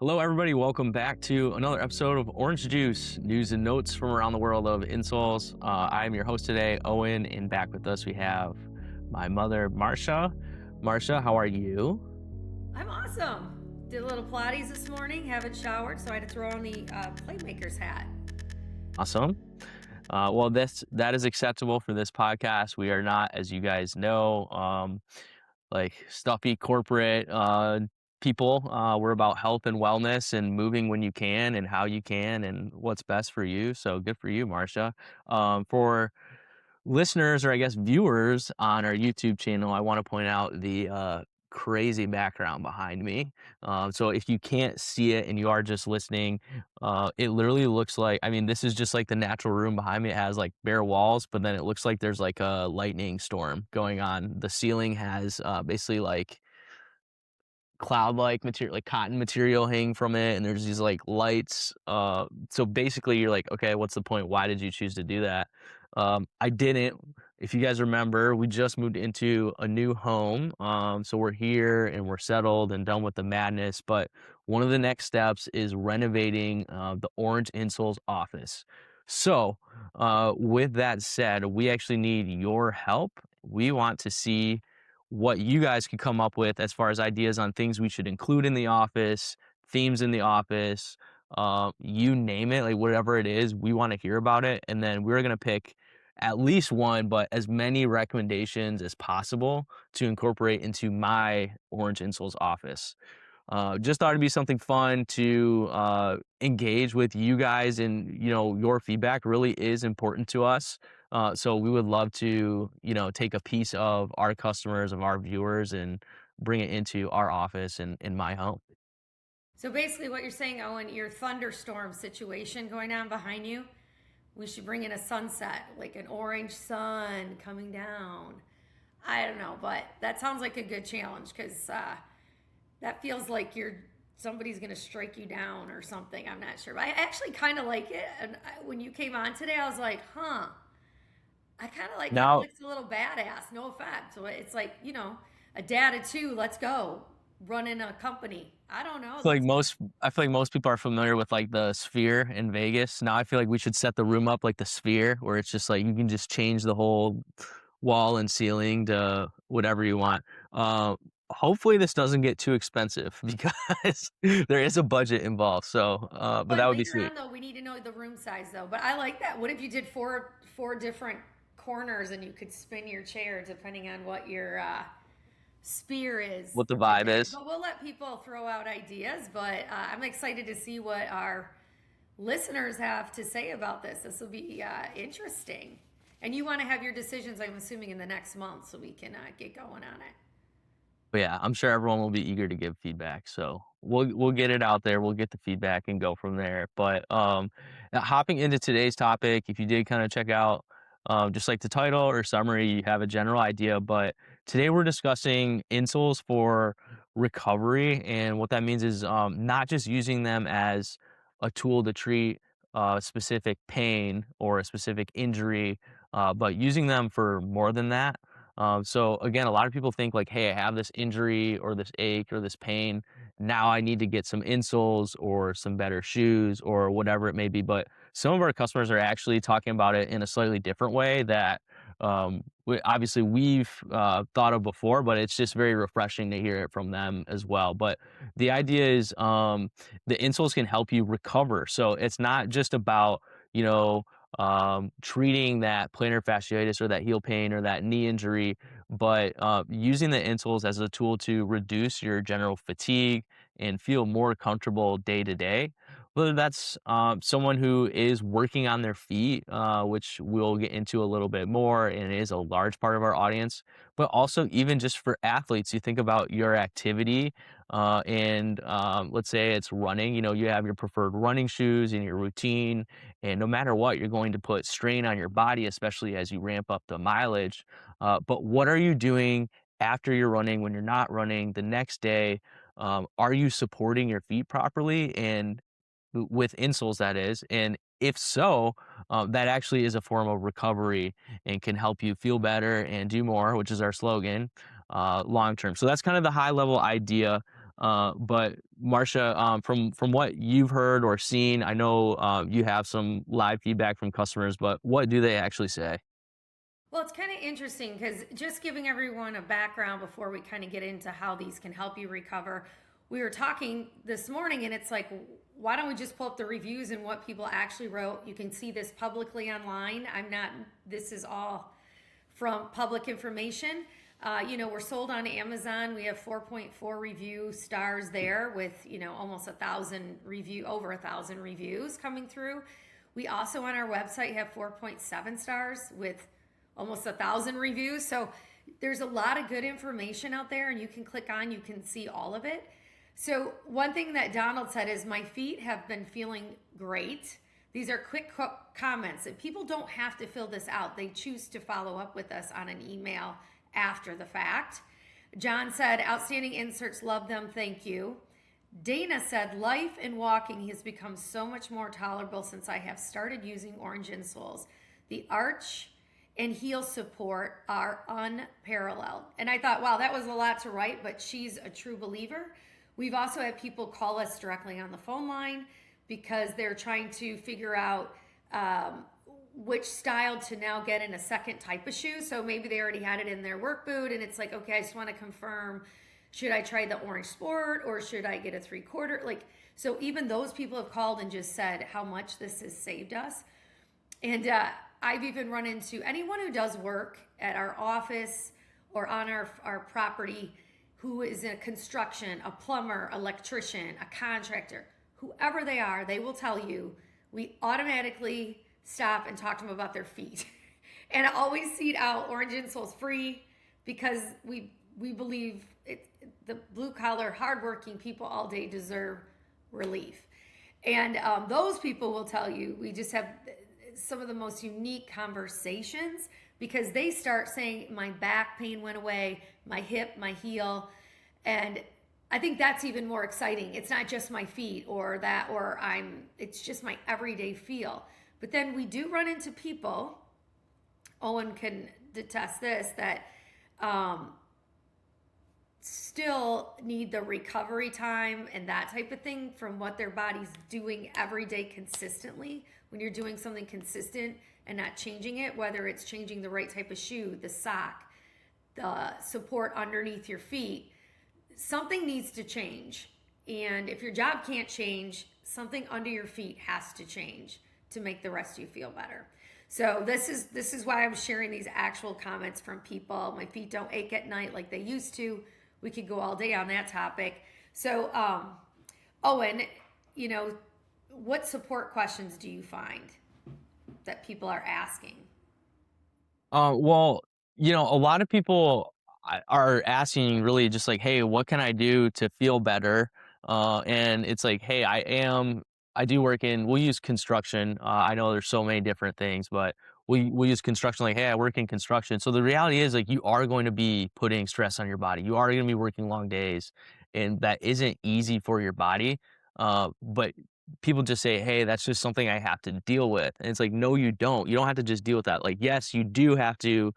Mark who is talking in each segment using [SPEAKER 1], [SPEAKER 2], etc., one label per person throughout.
[SPEAKER 1] Hello, everybody. Welcome back to another episode of Orange Juice, news and notes from around the world of Insoles. I'm your host today, Owen, and back with us we have my mother, Marsha. Marsha, how are you?
[SPEAKER 2] I'm awesome. Did a little Pilates this morning, haven't showered, so I had to throw on the Playmaker's hat.
[SPEAKER 1] Awesome. Well, that is acceptable for this podcast. We are not, as you guys know, like stuffy corporate people. We're about health and wellness and moving when you can and how you can and what's best for you. So good for you, Marsha. For listeners, or I guess viewers on our YouTube channel, I want to point out the crazy background behind me. So if you can't see it and you are just listening, it literally looks like, I mean, this is just like the natural room behind me. It has like bare walls, but then it looks like there's like a lightning storm going on. The ceiling has basically like cloud-like material, like cotton material hanging from it, and there's these like lights. So basically you're like, okay, what's the point? Why did you choose to do that? I didn't. If you guys remember, we just moved into a new home. So we're here and we're settled and done with the madness. But one of the next steps is renovating the Orange Insoles office. So with that said, we actually need your help. We want to see what you guys could come up with as far as ideas on things we should include in the office, themes in the office, you name it, like whatever it is, we want to hear about it. And then we're going to pick at least one, but as many recommendations as possible to incorporate into my Orange Insoles office. Just thought it'd be something fun to engage with you guys, and your feedback really is important to us. So we would love to take a piece of our customers, of our viewers, and bring it into our office and in my home.
[SPEAKER 2] So basically, what you're saying, Owen, your thunderstorm situation going on behind you, we should bring in a sunset, like an orange sun coming down. I don't know, but that sounds like a good challenge because that feels like somebody's gonna strike you down or something. I'm not sure, but I actually kind of like it. And when you came on today, I was like, huh. I kind of like how it
[SPEAKER 1] Now,
[SPEAKER 2] looks a little badass. No offense. So it's like a dad of two. Let's go running a company. I don't know. Let's.
[SPEAKER 1] I feel like most people are familiar with like the Sphere in Vegas. Now I feel like we should set the room up like the Sphere, where it's just like you can just change the whole wall and ceiling to whatever you want. Hopefully this doesn't get too expensive because there is a budget involved. So, but
[SPEAKER 2] But
[SPEAKER 1] that would be
[SPEAKER 2] later
[SPEAKER 1] sweet.
[SPEAKER 2] on, though, we need to know the room size, though. But I like that. What if you did four different corners and you could spin your chair depending on what your spear is?
[SPEAKER 1] What the vibe is.
[SPEAKER 2] But we'll let people throw out ideas. But I'm excited to see what our listeners have to say about this. This will be interesting. And you want to have your decisions, I'm assuming, in the next month so we can get going on it.
[SPEAKER 1] But yeah, I'm sure everyone will be eager to give feedback. So we'll get it out there. We'll get the feedback and go from there. But hopping into today's topic, if you did kind of check out just like the title or summary, you have a general idea. But today we're discussing insoles for recovery, and what that means is not just using them as a tool to treat specific pain or a specific injury, but using them for more than that. So again, a lot of people think like, hey, I have this injury or this ache or this pain. Now I need to get some insoles or some better shoes or whatever it may be. But some of our customers are actually talking about it in a slightly different way that obviously we've thought of before, but it's just very refreshing to hear it from them as well. But the idea is the insoles can help you recover. So it's not just about, you know, treating that plantar fasciitis or that heel pain or that knee injury, but using the insoles as a tool to reduce your general fatigue and feel more comfortable day to day. Whether that's someone who is working on their feet, which we'll get into a little bit more, and it is a large part of our audience, but also even just for athletes, you think about your activity and let's say it's running, you have your preferred running shoes in your routine, and no matter what, you're going to put strain on your body, especially as you ramp up the mileage. But what are you doing after you're running, when you're not running, the next day? Are you supporting your feet properly and with insoles, that is? And if so, that actually is a form of recovery and can help you feel better and do more, which is our slogan, long term. So that's kind of the high level idea. But Marsha, from what you've heard or seen, I know you have some live feedback from customers, but what do they actually say?
[SPEAKER 2] Well, it's kind of interesting because just giving everyone a background before we kind of get into how these can help you recover. We were talking this morning, and it's like, why don't we just pull up the reviews and what people actually wrote? You can see this publicly online. I'm not, this is all from public information. We're sold on Amazon. We have 4.4 review stars there with, almost 1,000 over 1,000 reviews coming through. We also on our website have 4.7 stars with almost 1,000 reviews. So there's a lot of good information out there, and you can see all of it. So one thing that Donald said is, my feet have been feeling great. These are quick comments, and people don't have to fill this out. They choose to follow up with us on an email after the fact. John said, outstanding inserts, love them, thank you. Dana said, life and walking has become so much more tolerable since I have started using orange insoles. The arch and heel support are unparalleled. And I thought, wow, that was a lot to write, but she's a true believer. We've also had people call us directly on the phone line because they're trying to figure out which style to now get in a second type of shoe. So maybe they already had it in their work boot, and it's like, okay, I just want to confirm, should I try the orange sport or should I get a 3/4? So even those people have called and just said how much this has saved us. And I've even run into anyone who does work at our office or on our property who is in construction, a plumber, electrician, a contractor, whoever they are, they will tell you, we automatically stop and talk to them about their feet. And I always seed out orange insoles free because we believe the blue collar, hardworking people all day deserve relief. And those people will tell you, we just have some of the most unique conversations because they start saying, my back pain went away, my hip, my heel. And I think that's even more exciting. It's not just my feet it's just my everyday feel. But then we do run into people, Owen can detest this, that still need the recovery time and that type of thing from what their body's doing every day consistently. When you're doing something consistent and not changing it, whether it's changing the right type of shoe, the sock, the support underneath your feet, something needs to change. And if your job can't change, something under your feet has to change to make the rest of you feel better. So this is why I'm sharing these actual comments from people. My feet don't ache at night like they used to. We could go all day on that topic. So Owen, what support questions do you find that people are asking?
[SPEAKER 1] Well, a lot of people are asking really just like, hey, what can I do to feel better? And it's like, hey, I do work we'll use construction. I know there's so many different things, but we'll use construction like, hey, I work in construction. So the reality is like you are going to be putting stress on your body. You are going to be working long days, and that isn't easy for your body. But people just say, hey, that's just something I have to deal with. And it's like, no, you don't. You don't have to just deal with that. Like, yes, you do have to,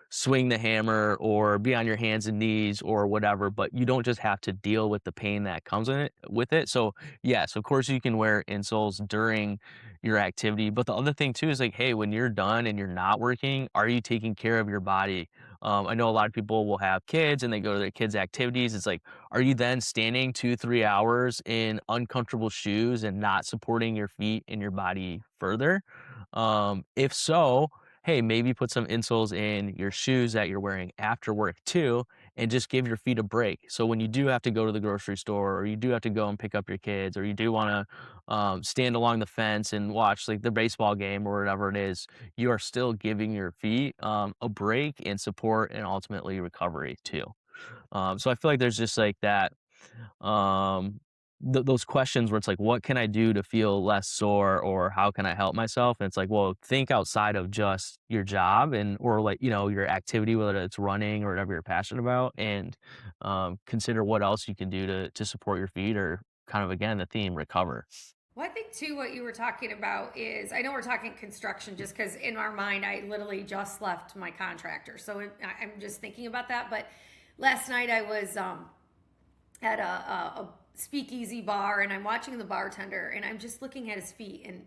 [SPEAKER 1] swing the hammer or be on your hands and knees or whatever, but you don't just have to deal with the pain that comes with it. So yes, of course you can wear insoles during your activity. But the other thing too is like, hey, when you're done and you're not working, are you taking care of your body? I know a lot of people will have kids and they go to their kids' activities. It's like, are you then standing 2-3 hours in uncomfortable shoes and not supporting your feet and your body further? If so, hey, maybe put some insoles in your shoes that you're wearing after work too, and just give your feet a break. So when you do have to go to the grocery store, or you do have to go and pick up your kids, or you do want to stand along the fence and watch like the baseball game or whatever it is, you are still giving your feet a break and support and ultimately recovery too. So I feel like there's just like that um those questions where it's like, what can I do to feel less sore, or how can I help myself? And it's like, well, think outside of just your job and or like your activity, whether it's running or whatever you're passionate about, and consider what else you can do to support your feet, or kind of again the theme, recover.
[SPEAKER 2] Well, I think too, what you were talking about is, I know we're talking construction just because in our mind, I literally just left my contractor. So I'm just thinking about that. But last night I was at a speakeasy bar, and I'm watching the bartender, and I'm just looking at his feet, and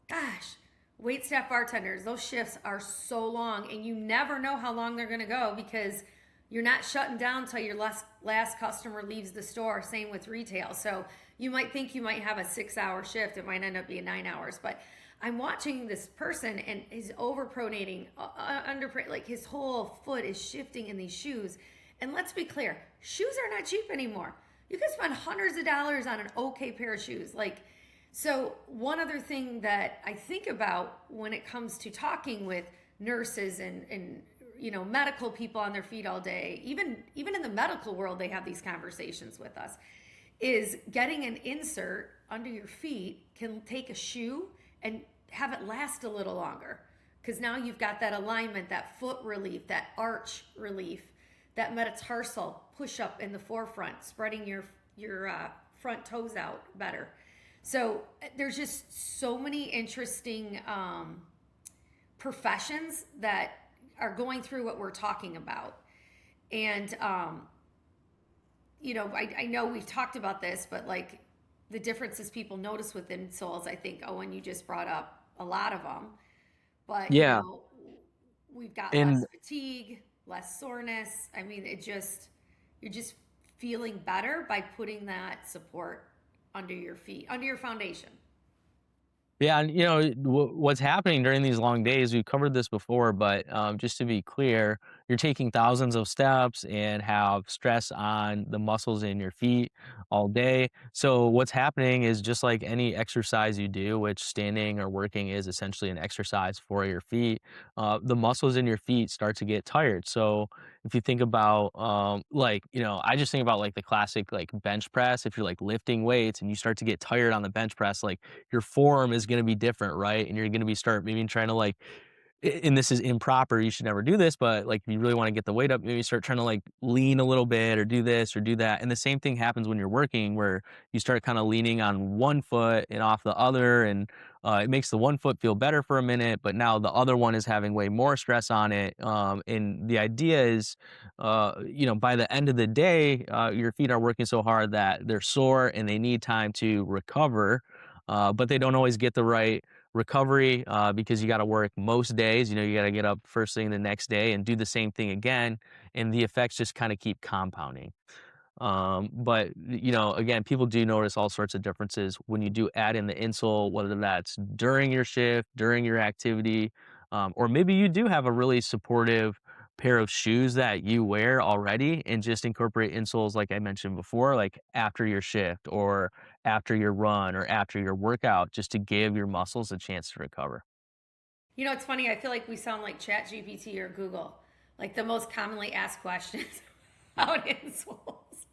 [SPEAKER 2] gosh, wait staff bartenders, those shifts are so long, and you never know how long they're going to go because you're not shutting down until your last customer leaves the store. Same with retail. So you might think you might have a 6 hour shift. It might end up being 9 hours. But I'm watching this person and he's overpronating, like his whole foot is shifting in these shoes. And let's be clear, shoes are not cheap anymore. You can spend hundreds of dollars on an okay pair of shoes. So one other thing that I think about when it comes to talking with nurses and medical people on their feet all day, even in the medical world, they have these conversations with us, is getting an insert under your feet can take a shoe and have it last a little longer, because now you've got that alignment, that foot relief, that arch relief, that metatarsal push up in the forefront, spreading your front toes out better. So there's just so many interesting professions that are going through what we're talking about. And, I know we've talked about this, but like the differences people notice with insoles, I think, Owen, you just brought up a lot of them. But,
[SPEAKER 1] Yeah,
[SPEAKER 2] we've got less
[SPEAKER 1] and
[SPEAKER 2] fatigue, less soreness. I mean, you're just feeling better by putting that support under your feet, under your foundation.
[SPEAKER 1] yeah, and what's happening during these long days, we've covered this before, but just to be clear, you're taking thousands of steps and have stress on the muscles in your feet all day. So what's happening is just like any exercise you do, which standing or working is essentially an exercise for your feet, the muscles in your feet start to get tired. So if you think about I just think about like the classic like bench press. If you're like lifting weights and you start to get tired on the bench press, like your form is going to be different, right? And you're going to be start maybe trying to like and this is improper, you should never do this, but like if you really want to get the weight up, maybe start trying to like lean a little bit or do this or do that. And the same thing happens when you're working, where you start kind of leaning on one foot and off the other, and it makes the one foot feel better for a minute, but now the other one is having way more stress on it. And the idea is, by the end of the day, your feet are working so hard that they're sore and they need time to recover, but they don't always get the right recovery, because you got to work most days. You got to get up first thing the next day and do the same thing again, and the effects just kind of keep compounding. But again, people do notice all sorts of differences when you do add in the insole, whether that's during your shift, during your activity, or maybe you do have a really supportive pair of shoes that you wear already and just incorporate insoles, like I mentioned before, like after your shift or after your run or after your workout, just to give your muscles a chance to recover.
[SPEAKER 2] It's funny. I feel like we sound like Chat GPT or Google, like the most commonly asked questions about insoles,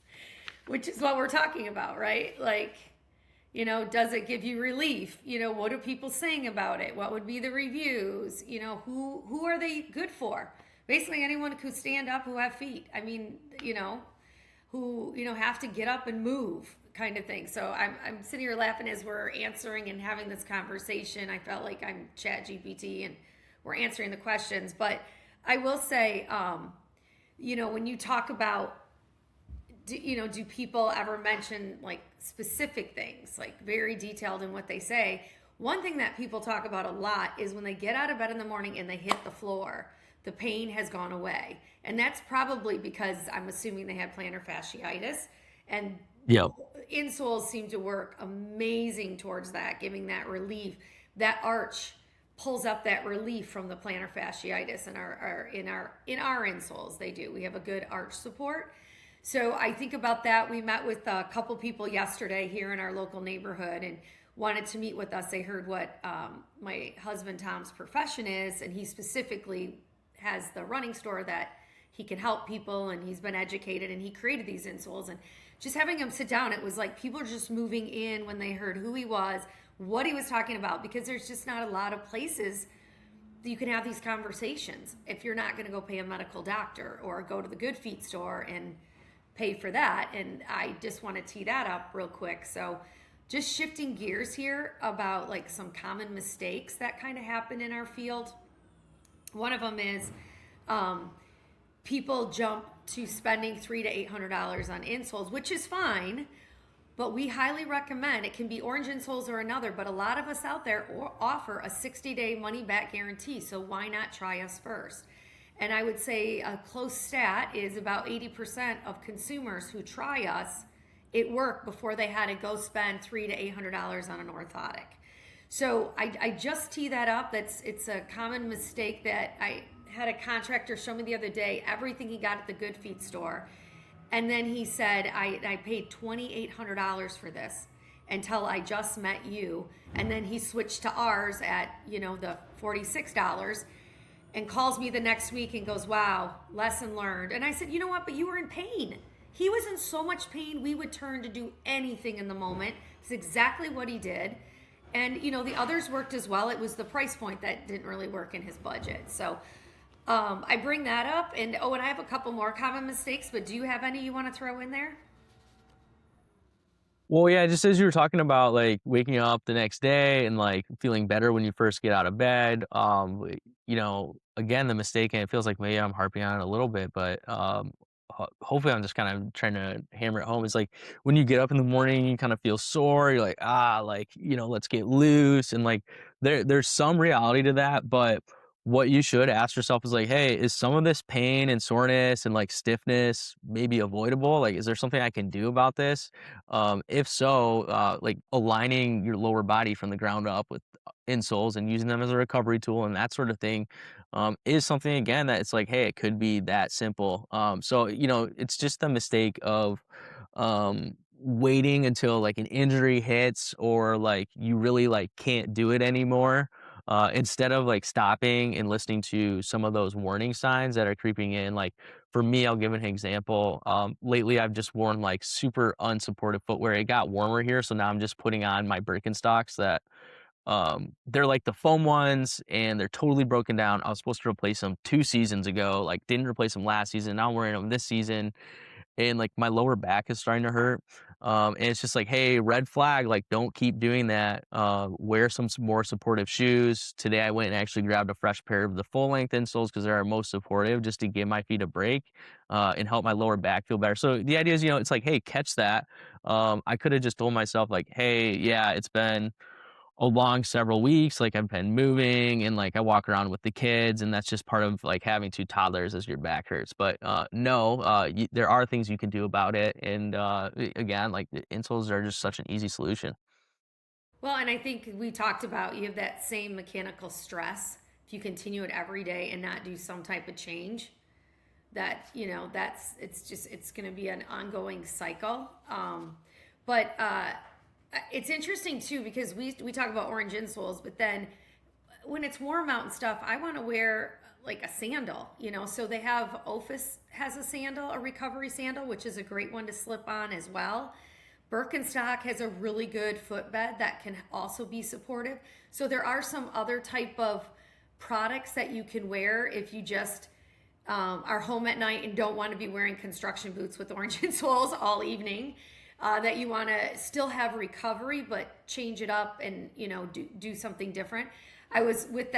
[SPEAKER 2] which is what we're talking about, right? Like, does it give you relief? What are people saying about it? What would be the reviews? Who are they good for? Basically, anyone who stand up, who have feet. I mean, who have to get up and move, kind of thing. So I'm sitting here laughing as we're answering and having this conversation. I felt like I'm Chat GPT and we're answering the questions. But I will say, when you talk about, do people ever mention like specific things, like very detailed in what they say? One thing that people talk about a lot is when they get out of bed in the morning and they hit the floor, the pain has gone away. And that's probably because I'm assuming they had plantar fasciitis, and
[SPEAKER 1] Yep.
[SPEAKER 2] insoles seem to work amazing towards that, giving that relief. That arch pulls up that relief from the plantar fasciitis, and in our insoles they do. We have a good arch support. So I think about that. We met with a couple people yesterday here in our local neighborhood and wanted to meet with us. They heard what my husband Tom's profession is, and he specifically has the running store that he can help people, and he's been educated, and he created these insoles. And just having him sit down, it was like people are just moving in when they heard who he was, what he was talking about, because there's just not a lot of places that you can have these conversations if you're not going to go pay a medical doctor or go to the Good Feet store and pay for that. And I just want to tee that up real quick. So just shifting gears here about like some common mistakes that kind of happen in our field. One of them is people jump to spending $300 to $800 on insoles, which is fine. But we highly recommend, it can be orange insoles or another, but a lot of us out there offer a 60-day money back guarantee. So why not try us first? And I would say a close stat is about 80% of consumers who try us, it worked before they had to go spend $300 to $800 on an orthotic. So I just tee that up. It's a common mistake that I had a contractor show me the other day. Everything he got at the Good Feet store, and then he said, I paid $2,800 for this until I just met you. And then he switched to ours at, the $46 and calls me the next week and goes, wow, lesson learned. And I said, you know what, but you were in pain. He was in so much pain, we would turn to do anything in the moment. It's exactly what he did. And, the others worked as well. It was the price point that didn't really work in his budget. So I bring that up, and and I have a couple more common mistakes, but do you have any you want to throw in there?
[SPEAKER 1] Well, yeah, just as you were talking about, like, waking up the next day and, like, feeling better when you first get out of bed, again, the mistake, and it feels like maybe I'm harping on it a little bit, but, hopefully I'm just kind of trying to hammer it home. Is like, when you get up in the morning, you kind of feel sore, you're like, like, let's get loose, and, like, there's some reality to that, but what you should ask yourself is like, "Hey, is some of this pain and soreness and, like, stiffness maybe avoidable? Like, is there something I can do about this?" If so, like, aligning your lower body from the ground up with insoles and using them as a recovery tool and that sort of thing, is something, again, that it's like, hey, it could be that simple. So, it's just the mistake of waiting until, like, an injury hits, or, like, you really, like, can't do it anymore, instead of, like, stopping and listening to some of those warning signs that are creeping in. Like, for me, I'll give an example. Lately, I've just worn, like, super unsupportive footwear. It got warmer here, so now I'm just putting on my Birkenstocks that, they're like the foam ones, and they're totally broken down. I was supposed to replace them 2 seasons ago, like, didn't replace them last season. Now I'm wearing them this season, and, like, my lower back is starting to hurt. And it's just like, hey, red flag, like, don't keep doing that. Wear some more supportive shoes. Today I went and actually grabbed a fresh pair of the full length insoles because they're our most supportive, just to give my feet a break, and help my lower back feel better. So the idea is, it's like, hey, catch that. I could have just told myself, like, hey, yeah, it's been along several weeks, like, I've been moving, and, like, I walk around with the kids, and that's just part of, like, having 2 toddlers as your back hurts. But, no, there are things you can do about it, and, again, like, the insoles are just such an easy solution.
[SPEAKER 2] Well, and I think we talked about you have that same mechanical stress. If you continue it every day and not do some type of change, that it's going to be an ongoing cycle. But it's interesting too, because we talk about orange insoles, but then when it's warm out and stuff, I want to wear like a sandal. So they have Ophis has a sandal, a recovery sandal, which is a great one to slip on as well. Birkenstock has a really good footbed that can also be supportive. So there are some other type of products that you can wear if you just are home at night and don't want to be wearing construction boots with orange insoles all evening. That you want to still have recovery, but change it up and do something different. I was with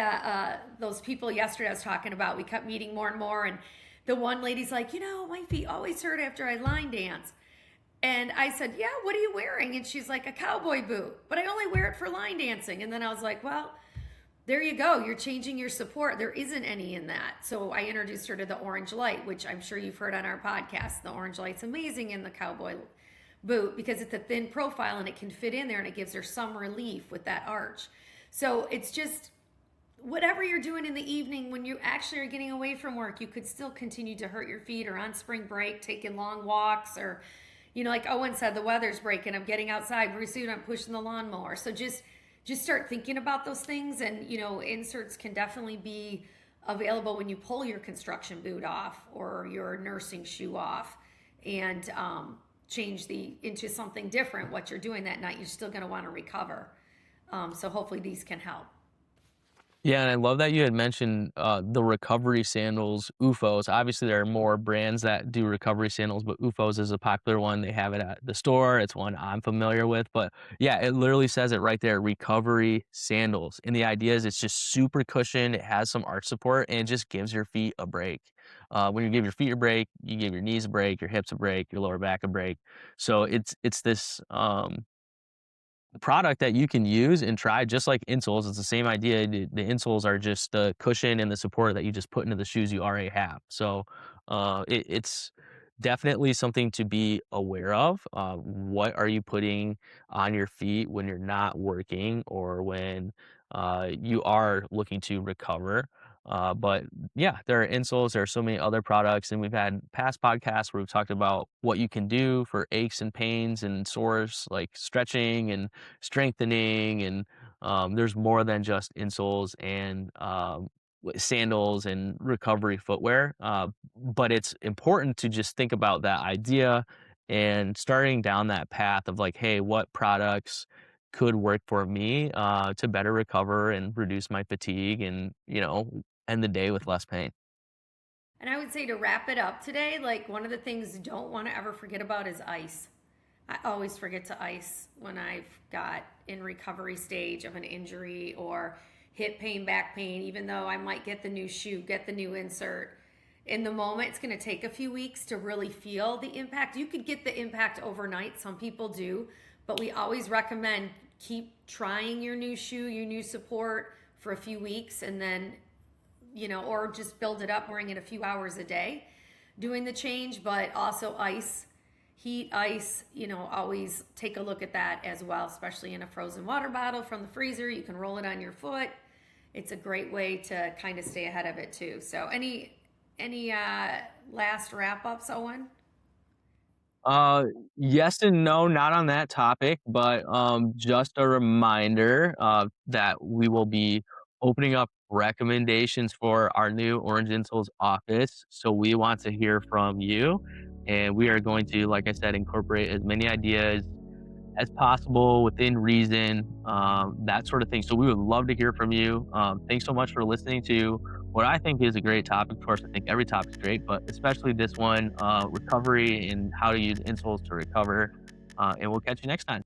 [SPEAKER 2] those people yesterday I was talking about. We kept meeting more and more, and the one lady's like, my feet always hurt after I line dance. And I said, yeah, what are you wearing? And she's like, a cowboy boot, but I only wear it for line dancing. And then I was like, well, there you go. You're changing your support. There isn't any in that. So I introduced her to the Orange Light, which I'm sure you've heard on our podcast. The Orange Light's amazing in the cowboy boot because it's a thin profile and it can fit in there, and it gives her some relief with that arch. So it's just whatever you're doing in the evening when you actually are getting away from work, you could still continue to hurt your feet, or on spring break, taking long walks, or like Owen said, the weather's breaking. I'm getting outside. Pretty soon I'm pushing the lawnmower. So just start thinking about those things. And, inserts can definitely be available when you pull your construction boot off or your nursing shoe off, and change into something different. What you're doing that night, you're still going to want to recover. So hopefully these can help.
[SPEAKER 1] Yeah, and I love that you had mentioned, the recovery sandals, OOFOS. Obviously, there are more brands that do recovery sandals, but OOFOS is a popular one. They have it at the store. It's one I'm familiar with. But yeah, it literally says it right there, recovery sandals. And the idea is it's just super cushioned. It has some arch support, and it just gives your feet a break. When you give your feet a break, you give your knees a break, your hips a break, your lower back a break. So it's this product that you can use and try just like insoles. It's the same idea. The insoles are just the cushion and the support that you just put into the shoes you already have. So it's definitely something to be aware of. What are you putting on your feet when you're not working or when you are looking to recover? But yeah, there are insoles. There are so many other products, and we've had past podcasts where we've talked about what you can do for aches and pains and sores, like stretching and strengthening, and there's more than just insoles and sandals and recovery footwear. But it's important to just think about that idea and starting down that path of like, hey, what products could work for me to better recover and reduce my fatigue and end the day with less pain.
[SPEAKER 2] And I would say to wrap it up today, like one of the things you don't want to ever forget about is ice. I always forget to ice when I've got in recovery stage of an injury or hip pain, back pain, even though I might get the new shoe, get the new insert. In the moment, it's going to take a few weeks to really feel the impact. You could get the impact overnight. Some people do, but we always recommend keep trying your new shoe, your new support for a few weeks and then or just build it up, wearing it a few hours a day, doing the change, but also ice, heat, ice, always take a look at that as well, especially in a frozen water bottle from the freezer. You can roll it on your foot. It's a great way to kind of stay ahead of it too. So any last wrap ups, Owen?
[SPEAKER 1] Uh, yes and no, not on that topic, but just a reminder that we will be opening up recommendations for our new Orange Insoles office. So we want to hear from you, and we are going to, like I said, incorporate as many ideas as possible within reason, that sort of thing. So we would love to hear from you. Thanks so much for listening to what I think is a great topic. Of course, I think every topic's great, but especially this one, recovery and how to use insoles to recover. And we'll catch you next time.